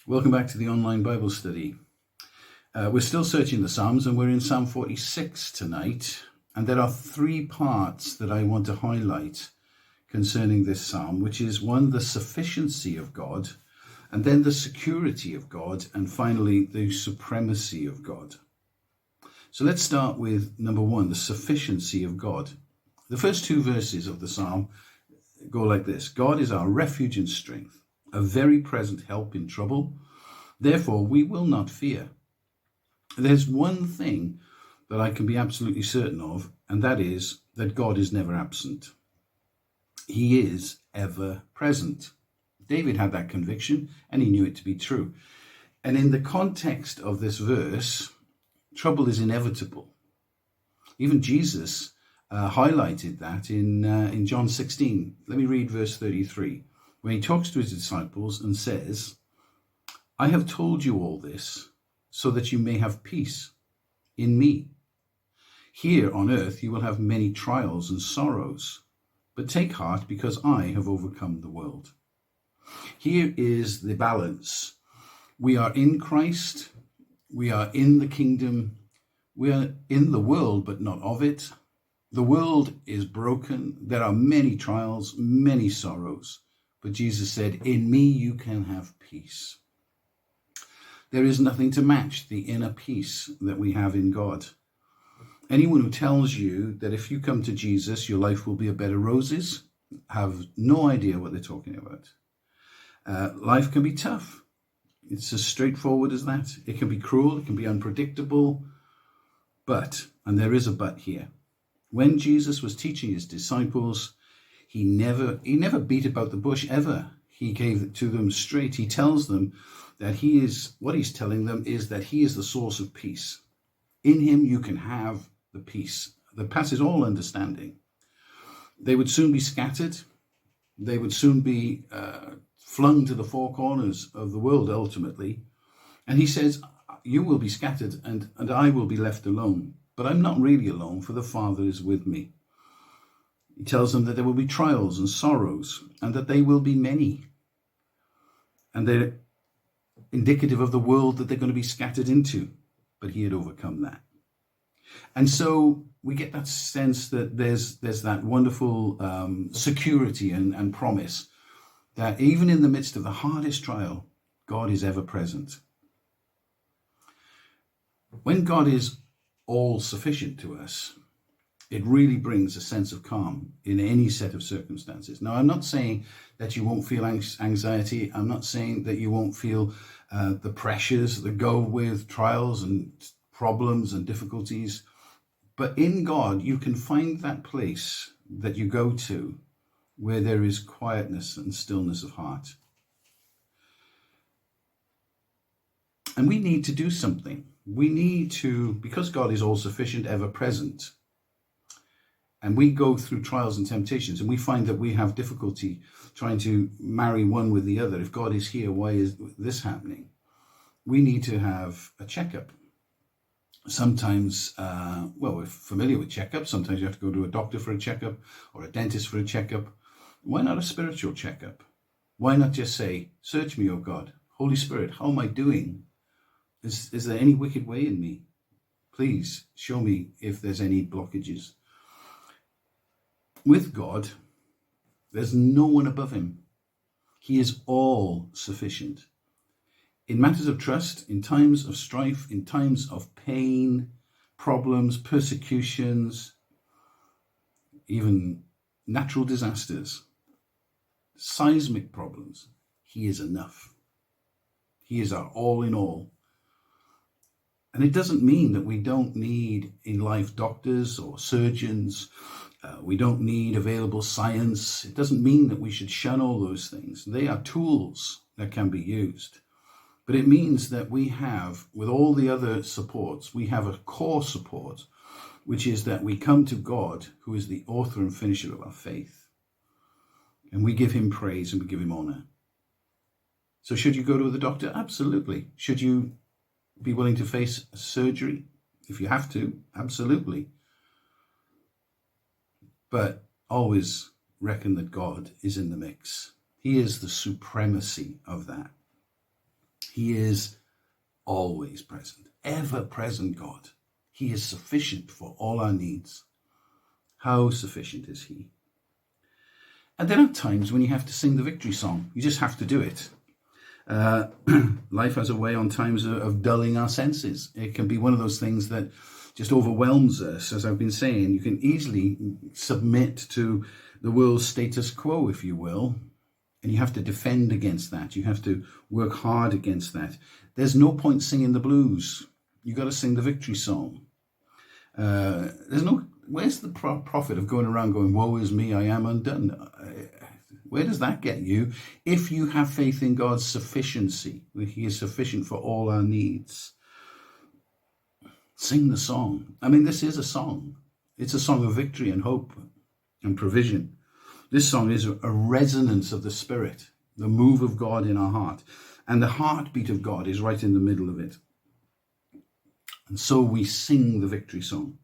Welcome back to the online Bible study. We're still searching the Psalms and we're in Psalm 46 tonight. And there are three parts that I want to highlight concerning this psalm, which is one, the sufficiency of God, and then the security of God, and finally the supremacy of God. So let's start with number one, the sufficiency of God. The first two verses of the psalm go like this: God is our refuge and strength, a very present help in trouble. Therefore, we will not fear. There's one thing that I can be absolutely certain of, and that is that God is never absent. He is ever present. David had that conviction, and he knew it to be true. And in the context of this verse, trouble is inevitable. Even Jesus highlighted that in John 16. Let me read verse 33, when he talks to his disciples and says, I have told you all this so that you may have peace in me. Here on earth you will have many trials and sorrows, but take heart because I have overcome the world. Here is the balance. We are in Christ. We are in the kingdom. We are in the world, but not of it. The world is broken. There are many trials, many sorrows. But Jesus said, in me you can have peace. There is nothing to match the inner peace that we have in God. Anyone who tells you that if you come to Jesus, your life will be a bed of roses, have no idea what they're talking about. Life can be tough. It's as straightforward as that. It can be cruel. It can be unpredictable. But, and there is a but here, when Jesus was teaching his disciples, he never beat about the bush ever. He gave it to them straight. He tells them that what he's telling them is that he is the source of peace. In him you can have the peace that passes all understanding. They would soon be scattered. They would soon be flung to the four corners of the world ultimately. And he says, you will be scattered and I will be left alone. But I'm not really alone, for the Father is with me. He tells them that there will be trials and sorrows and that they will be many. And they're indicative of the world that they're going to be scattered into. But he had overcome that. And so we get that sense that there's that wonderful security and promise that even in the midst of the hardest trial, God is ever present. When God is all sufficient to us, it really brings a sense of calm in any set of circumstances. Now, I'm not saying that you won't feel anxiety. I'm not saying that you won't feel the pressures that go with trials and problems and difficulties. But in God, you can find that place that you go to where there is quietness and stillness of heart. And we need to do something. We need to, because God is all sufficient, ever present, and we go through trials and temptations, and we find that we have difficulty trying to marry one with the other. If God is here, why is this happening? We need to have a checkup. Sometimes, we're familiar with checkups. Sometimes you have to go to a doctor for a checkup or a dentist for a checkup. Why not a spiritual checkup? Why not just say, search me, O God, Holy Spirit, how am I doing? Is there any wicked way in me? Please show me if there's any blockages. With God, there's no one above him. He is all sufficient. In matters of trust, in times of strife, in times of pain, problems, persecutions, even natural disasters, seismic problems, he is enough. He is our all in all. And it doesn't mean that we don't need in life doctors or surgeons. We don't need available science. It doesn't mean that we should shun all those things. They are tools that can be used. But it means that we have, with all the other supports, we have a core support, which is that we come to God, who is the author and finisher of our faith. And we give him praise and we give him honor. So should you go to the doctor? Absolutely. Should you be willing to face surgery? If you have to, absolutely. But always reckon that God is in the mix. He is the supremacy of that. He is always present, ever present God. He is sufficient for all our needs. How sufficient is he? And there are times when you have to sing the victory song. You just have to do it. Life has a way on times of dulling our senses. It can be one of those things that just overwhelms us. As I've been saying, you can easily submit to the world's status quo, if you will, and you have to defend against that. You have to work hard against that. There's no point singing the blues. You've got to sing the victory song. Where's the profit of going around going, woe is me, I am undone? Where does that get you? If you have faith in God's sufficiency, he is sufficient for all our needs. Sing the song. I mean, this is a song. It's a song of victory and hope and provision. This song is a resonance of the Spirit, the move of God in our heart. And the heartbeat of God is right in the middle of it. And so we sing the victory song.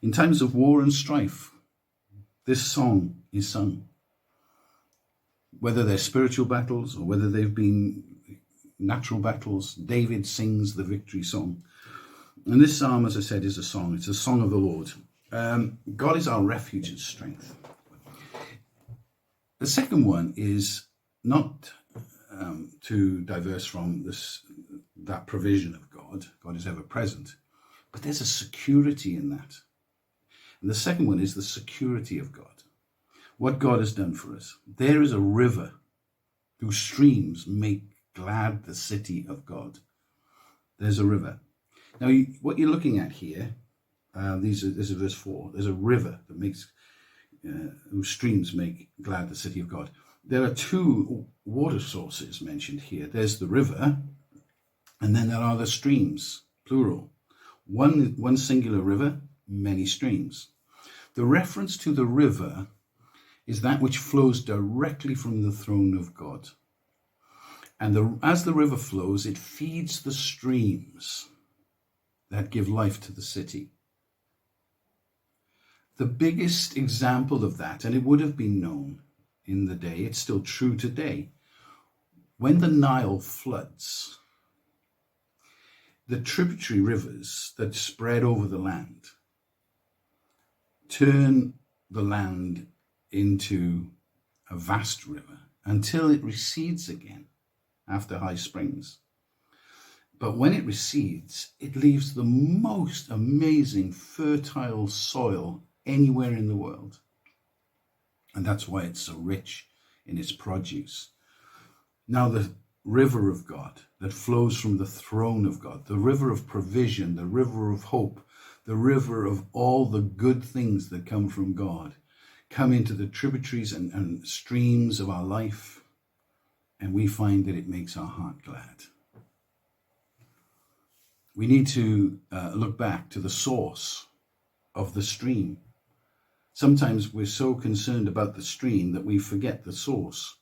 In times of war and strife, this song is sung. Whether they're spiritual battles or whether they've been natural battles, David sings the victory song. And this psalm, as I said, is a song. It's a song of the Lord. God is our refuge and strength. The second one is not too diverse from that provision of God. God is ever present. But there's a security in that. And the second one is the security of God. What God has done for us. There is a river whose streams make glad the city of God. There's a river. Now, what you're looking at here, this is verse 4. There's a river that makes, whose streams make glad the city of God. There are two water sources mentioned here. There's the river, and then there are the streams, plural. One singular river, many streams. The reference to the river is that which flows directly from the throne of God. And as the river flows, it feeds the streams that give life to the city. The biggest example of that, and it would have been known in the day, it's still true today, when the Nile floods, the tributary rivers that spread over the land turn the land into a vast river until it recedes again after high springs. But when it recedes, it leaves the most amazing fertile soil anywhere in the world. And that's why it's so rich in its produce. Now the river of God that flows from the throne of God, the river of provision, the river of hope, the river of all the good things that come from God, come into the tributaries and streams of our life, and we find that it makes our heart glad. We need to look back to the source of the stream. Sometimes we're so concerned about the stream that we forget the source.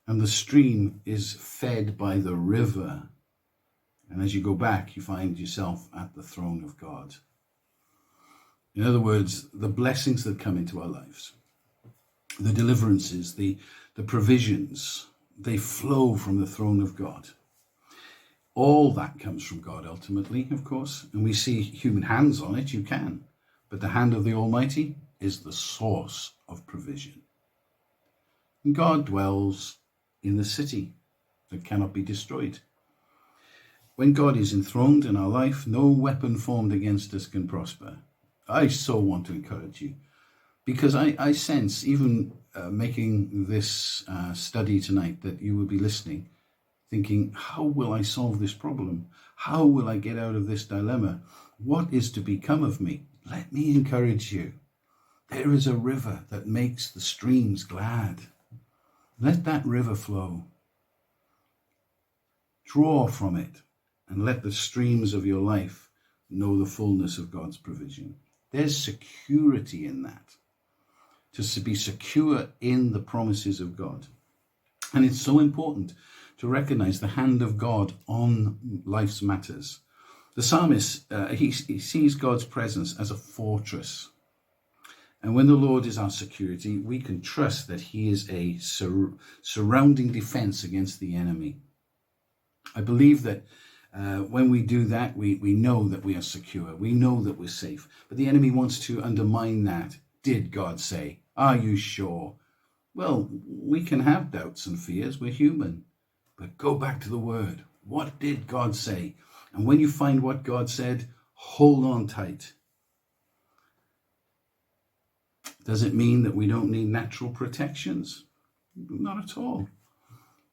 And the stream is fed by the river. And as you go back, you find yourself at the throne of God. In other words, the blessings that come into our lives, the deliverances, the provisions, they flow from the throne of God. All that comes from God ultimately, of course, and we see human hands on it, you can. But the hand of the Almighty is the source of provision. And God dwells in the city that cannot be destroyed. When God is enthroned in our life, no weapon formed against us can prosper. I so want to encourage you, because I sense, even making this study tonight, that you will be listening, thinking, how will I solve this problem? How will I get out of this dilemma? What is to become of me? Let me encourage you. There is a river that makes the streams glad. Let that river flow. Draw from it and let the streams of your life know the fullness of God's provision. There's security in that. To be secure in the promises of God. And it's so important to recognize the hand of God on life's matters. The psalmist, he sees God's presence as a fortress. And when the Lord is our security, we can trust that he is a surrounding defense against the enemy. I believe that when we do that, we know that we are secure. We know that we're safe. But the enemy wants to undermine that. Did God say? Are you sure? Well, we can have doubts and fears. We're human. But go back to the word. What did God say? And when you find what God said, hold on tight. Does it mean that we don't need natural protections? Not at all.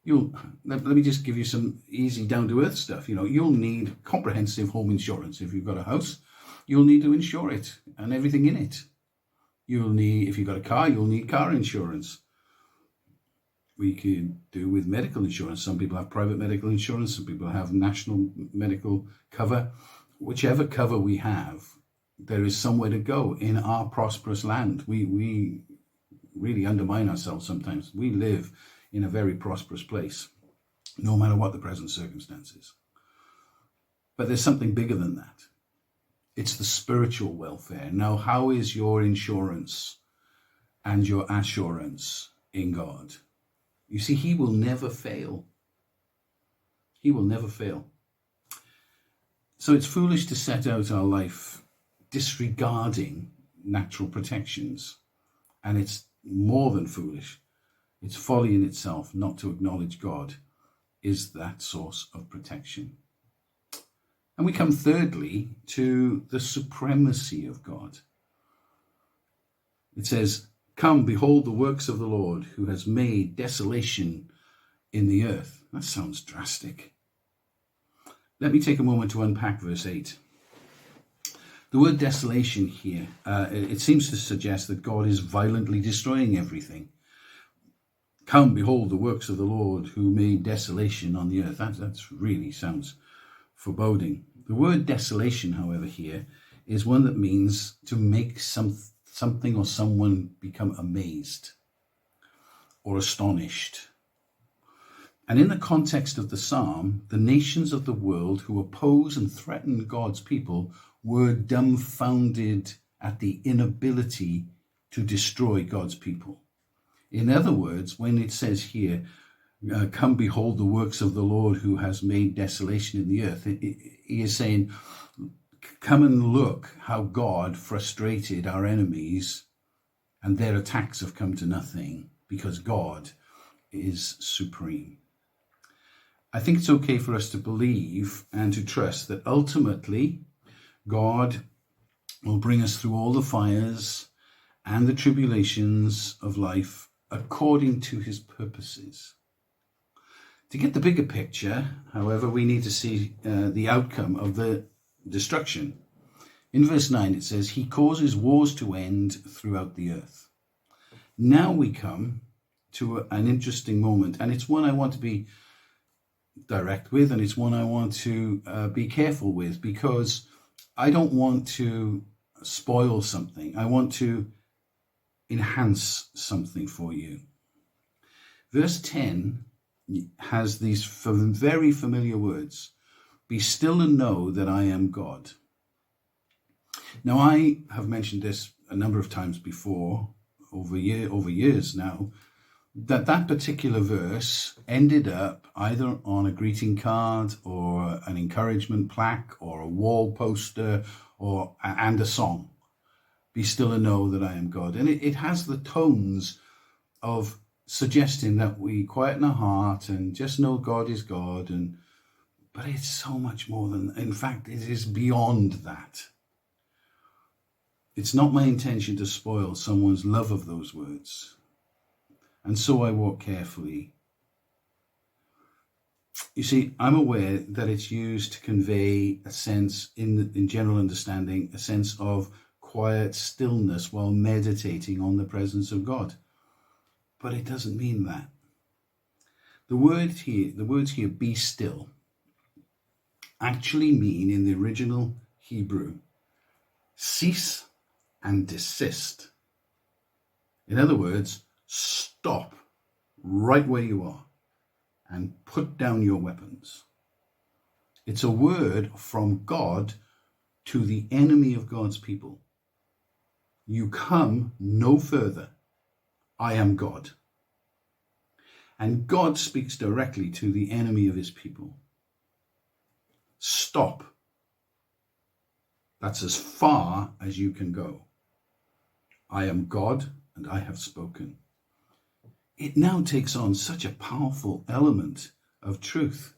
Let me just give you some easy down-to-earth stuff. You'll need comprehensive home insurance. If you've got a house, you'll need to insure it and everything in it. If you've got a car, you'll need car insurance. We could do with medical insurance. Some people have private medical insurance. Some people have national medical cover. Whichever cover we have, there is somewhere to go in our prosperous land. We really undermine ourselves sometimes. We live in a very prosperous place, no matter what the present circumstances. But there's something bigger than that. It's the spiritual welfare. Now, how is your insurance and your assurance in God? You see, he will never fail. He will never fail. So it's foolish to set out our life disregarding natural protections. And it's more than foolish. It's folly in itself not to acknowledge God is that source of protection. And we come thirdly to the supremacy of God. It says, "Come, behold the works of the Lord, who has made desolation in the earth." That sounds drastic. Let me take a moment to unpack verse 8. The word desolation here, it seems to suggest that God is violently destroying everything. Come, behold the works of the Lord, who made desolation on the earth. That really sounds foreboding. The word desolation, however, here is one that means to make something or someone become amazed or astonished. And in the context of the psalm, the nations of the world who oppose and threaten God's people were dumbfounded at the inability to destroy God's people. In other words, when it says here, "Come behold the works of the Lord who has made desolation in the earth," he is saying, come and look how God frustrated our enemies and their attacks have come to nothing because God is supreme. I think it's okay for us to believe and to trust that ultimately God will bring us through all the fires and the tribulations of life according to his purposes. To get the bigger picture, however, we need to see the outcome of the destruction. In verse 9 it says, "He causes wars to end throughout the earth." Now we come to an interesting moment, and it's one I want to be direct with, and it's one I want to be careful with, because I don't want to spoil something. I want to enhance something for you. Verse 10 has these very familiar words: "Be still and know that I am God." Now, I have mentioned this a number of times before, over years now, that particular verse ended up either on a greeting card or an encouragement plaque or a wall poster and a song. "Be still and know that I am God." And it has the tones of suggesting that we quieten our heart and just know God is God. But it's so much more than, in fact, it is beyond that. It's not my intention to spoil someone's love of those words. And so I walk carefully. You see, I'm aware that it's used to convey a sense, in general understanding, a sense of quiet stillness while meditating on the presence of God. But it doesn't mean that. The words here, "be still," actually mean in the original Hebrew, cease and desist. In other words, stop right where you are and put down your weapons. It's a word from God to the enemy of God's people. You come no further. I am God. And God speaks directly to the enemy of his people. Stop. That's as far as you can go. I am God and I have spoken. It now takes on such a powerful element of truth.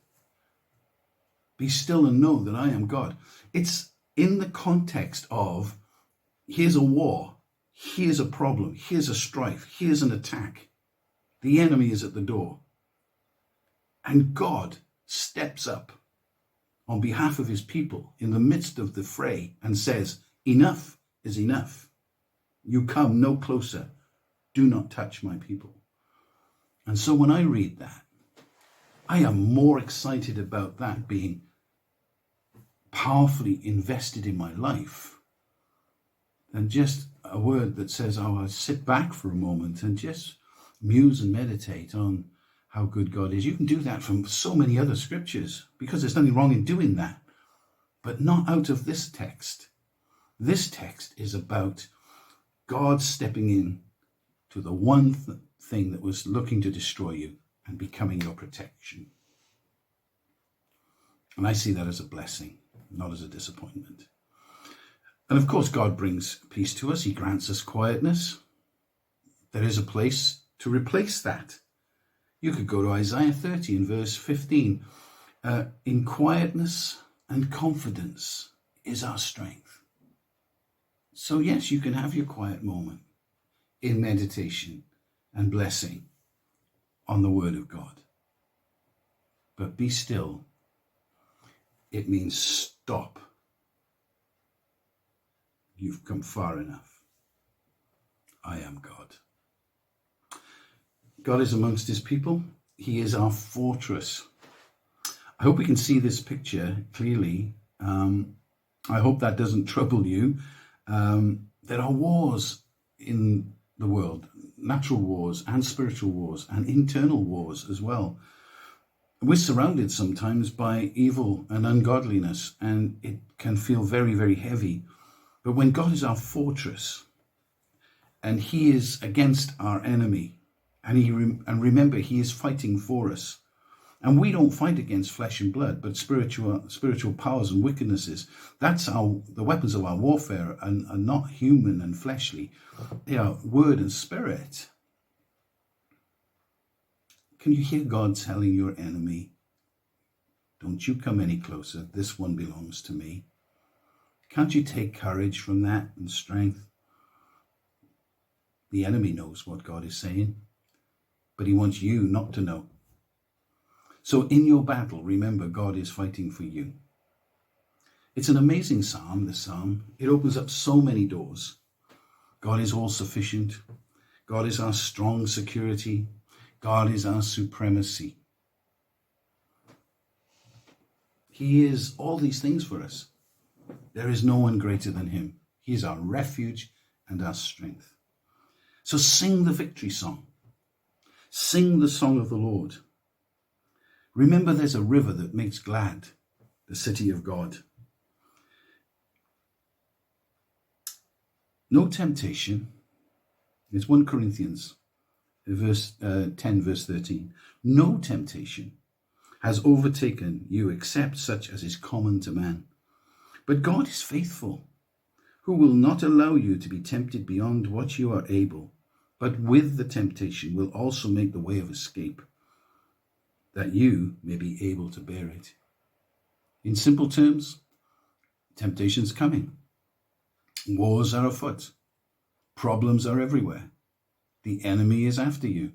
Be still and know that I am God. It's in the context of, here's a war, here's a problem, here's a strife, here's an attack. The enemy is at the door. And God steps up on behalf of his people in the midst of the fray and says, enough is enough. You come no closer. Do not touch my people. And so when I read that, I am more excited about that being powerfully invested in my life than just a word that says, oh, I'll sit back for a moment and just muse and meditate on how good God is. You can do that from so many other scriptures because there's nothing wrong in doing that, but not out of this text. This text is about God stepping in to the one thing that was looking to destroy you and becoming your protection. And I see that as a blessing, not as a disappointment. And of course, God brings peace to us. He grants us quietness. There is a place to replace that. You could go to Isaiah 30 in verse 15. In quietness and confidence is our strength. So yes, you can have your quiet moment in meditation and blessing on the word of God. But be still. It means stop. You've come far enough. I am God. God is amongst his people. He is our fortress. I hope we can see this picture clearly. I hope that doesn't trouble you. There are wars in the world, natural wars and spiritual wars and internal wars as well. We're surrounded sometimes by evil and ungodliness, and it can feel very, very heavy. But when God is our fortress and he is against our enemy, and remember, he is fighting for us. And we don't fight against flesh and blood, but spiritual powers and wickednesses. That's the weapons of our warfare are not human and fleshly. They are word and spirit. Can you hear God telling your enemy, don't you come any closer, this one belongs to me? Can't you take courage from that and strength? The enemy knows what God is saying, but he wants you not to know. So in your battle, remember, God is fighting for you. It's an amazing psalm, this psalm. It opens up so many doors. God is all sufficient. God is our strong security. God is our supremacy. He is all these things for us. There is no one greater than him. He is our refuge and our strength. So sing the victory song. Sing the song of the Lord. Remember, there's a river that makes glad the city of God. No temptation. It's 1 Corinthians 10, verse 13. No temptation has overtaken you except such as is common to man. But God is faithful, who will not allow you to be tempted beyond what you are able, but with the temptation will also make the way of escape, that you may be able to bear it. In simple terms, temptation's coming. Wars are afoot. Problems are everywhere. The enemy is after you,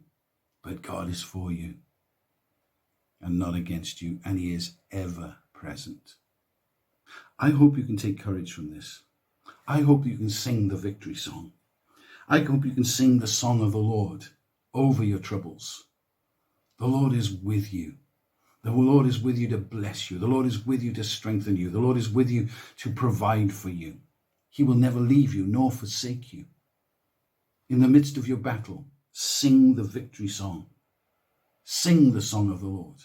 but God is for you and not against you, and he is ever present. I hope you can take courage from this. I hope you can sing the victory song. I hope you can sing the song of the Lord over your troubles. The Lord is with you. The Lord is with you to bless you. The Lord is with you to strengthen you. The Lord is with you to provide for you. He will never leave you nor forsake you. In the midst of your battle, sing the victory song. Sing the song of the Lord.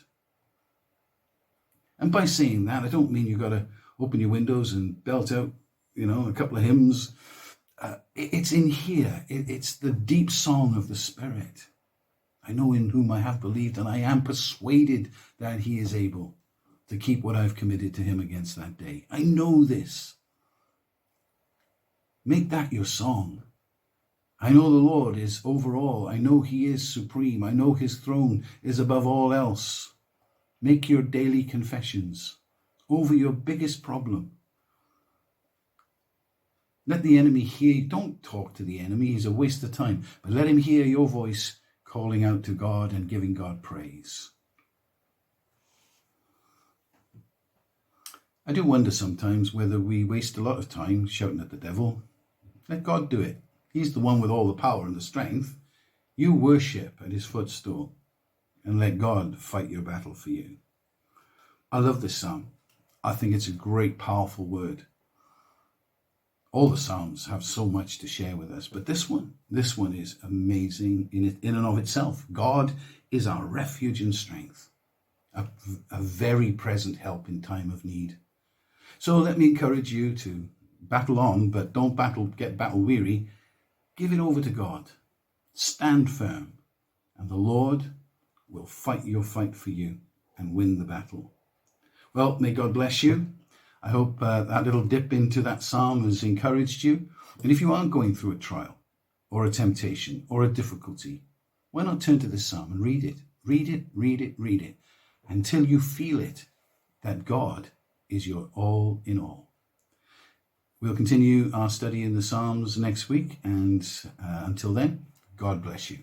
And by saying that, I don't mean you've got to open your windows and belt out, a couple of hymns. It's in here. It's the deep song of the Spirit. I know in whom I have believed, and I am persuaded that he is able to keep what I've committed to him against that day. I know this. Make that your song. I know the Lord is over all. I know he is supreme. I know his throne is above all else. Make your daily confessions over your biggest problem. Let the enemy hear you. Don't talk to the enemy. He's a waste of time. But let him hear your voice calling out to God and giving God praise. I do wonder sometimes whether we waste a lot of time shouting at the devil. Let God do it. He's the one with all the power and the strength. You worship at his footstool and let God fight your battle for you. I love this psalm. I think it's a great, powerful word. All the psalms have so much to share with us, but this one is amazing in and of itself. God is our refuge and strength, a very present help in time of need. So let me encourage you to battle on, but don't get battle weary. Give it over to God. Stand firm, and the Lord will fight your fight for you and win the battle. Well, may God bless you. I hope that little dip into that psalm has encouraged you. And if you aren't going through a trial or a temptation or a difficulty, why not turn to this psalm and read it? Read it, read it, read it, until you feel it, that God is your all in all. We'll continue our study in the Psalms next week, and until then, God bless you.